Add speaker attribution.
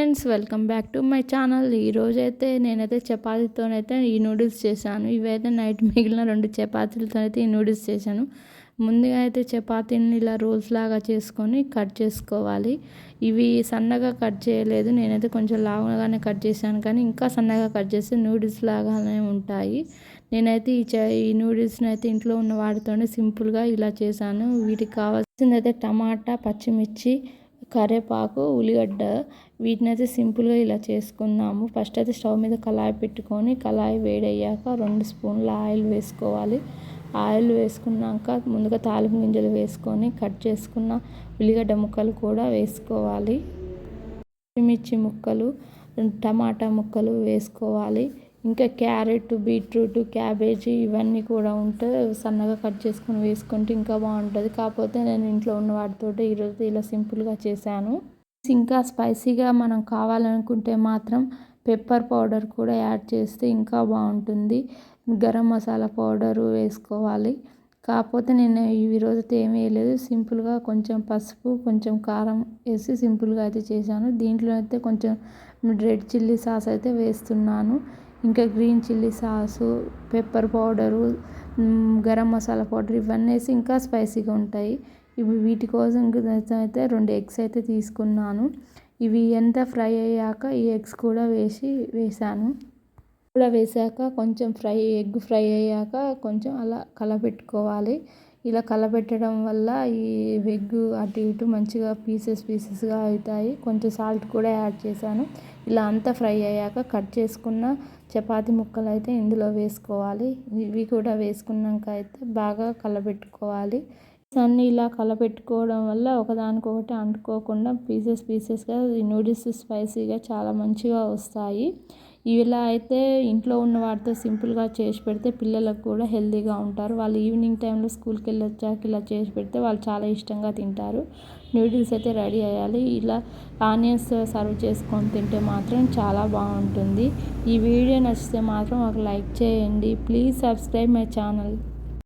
Speaker 1: Friends, welcome back to my channel. ఈరోజైతే నేనైతే చపాతీతోనైతే ఈ నూడిల్స్ చేశాను. ఇవైతే నైట్ మిగిలిన 2 చపాతీలతోనైతే ఈ నూడిల్స్ చేశాను. ముందుగా అయితే చపాతీని ఇలా రోల్స్ లాగా చేసుకొని కట్ చేసుకోవాలి. ఇవి సన్నగా కట్ చేయలేదు, నేనైతే కొంచెం లావుగానే కట్ చేశాను, కానీ ఇంకా సన్నగా కట్ చేస్తే నూడిల్స్ లాగానే ఉంటాయి. నేనైతే ఈ నూడిల్స్ని అయితే ఇంట్లో ఉన్న వాటితోనే సింపుల్గా ఇలా చేశాను. వీటికి కావాల్సింది అయితే టమాటా, పచ్చిమిర్చి, కరివేపాకు, ఉల్లిగడ్డ. వీటినైతే సింపుల్గా ఇలా చేసుకున్నాము. ఫస్ట్ అయితే స్టవ్ మీద కళాయి పెట్టుకొని కళాయి వేడయ్యాక 2 స్పూన్ల ఆయిల్ వేసుకోవాలి. ఆయిల్ వేసుకున్నాక ముందుగా తాలింపు గింజలు వేసుకొని కట్ చేసుకున్న ఉల్లిగడ్డ ముక్కలు కూడా వేసుకోవాలి. పచ్చిమిర్చి ముక్కలు, టమాటా ముక్కలు వేసుకోవాలి. ఇంకా క్యారెట్, బీట్రూట్, క్యాబేజీ ఇవన్నీ కూడా ఉంటే సన్నగా కట్ చేసుకొని వేసుకుంటే ఇంకా బాగుంటుంది. కాకపోతే నేను ఇంట్లో ఉన్న వాటితో ఈరోజు ఇలా సింపుల్గా చేశాను. ఇంకా స్పైసీగా మనం కావాలనుకుంటే మాత్రం పెప్పర్ పౌడర్ కూడా యాడ్ చేస్తే ఇంకా బాగుంటుంది. గరం మసాలా పౌడరు వేసుకోవాలి. కాకపోతే నేను ఈరోజు ఏమీ వేయలేదు, సింపుల్గా కొంచెం పసుపు, కొంచెం కారం వేసి సింపుల్గా అయితే చేశాను. దీంట్లో అయితే కొంచెం రెడ్ చిల్లీ సాస్ అయితే వేస్తున్నాను. ఇంకా green chilli sauce, pepper powder, garam masala powder ఇవన్నీ వేసి ఇంకా స్పైసీగా ఉంటాయి. ఇవి వీటి కోసం అయితే 2 ఎగ్స్ అయితే తీసుకున్నాను. ఇవి ఎంత ఫ్రై అయ్యాక ఈ ఎగ్స్ కూడా వేసాను. వేసాక కొంచెం ఎగ్ ఫ్రై అయ్యాక కొంచెం అలా కలపెట్టుకోవాలి. ఇలా కలపెట్టడం వల్ల ఈ ఎగ్ అటు ఇటు మంచిగా పీసెస్గా అవుతాయి. కొంచెం సాల్ట్ కూడా యాడ్ చేశాను. ఇలా అంతా ఫ్రై అయ్యాక కట్ చేసుకున్న చపాతీ ముక్కలు అయితే ఇందులో వేసుకోవాలి. ఇవి కూడా వేసుకున్నాక అయితే బాగా కలపెట్టుకోవాలి. అన్నీ ఇలా కలపెట్టుకోవడం వల్ల ఒకదానికొకటి అంటుకోకుండా పీసెస్గా ఈ నూడిల్స్ స్పైసీగా చాలా మంచిగా వస్తాయి. ఇలా అయితే ఇంట్లో ఉన్న వాటితో సింపుల్గా చేసి పెడితే పిల్లలకు కూడా హెల్తీగా ఉంటారు. వాళ్ళు ఈవినింగ్ టైంలో స్కూల్కి వెళ్ళి వచ్చాక ఇలా చేసి పెడితే వాళ్ళు చాలా ఇష్టంగా తింటారు. నూడిల్స్ అయితే రెడీ అయ్యాలి. ఇలా ఆనియన్స్ సర్వ్ చేసుకొని తింటే మాత్రం చాలా బాగుంటుంది. ఈ వీడియో నచ్చితే మాత్రం ఒక లైక్ చేయండి. Please subscribe my channel.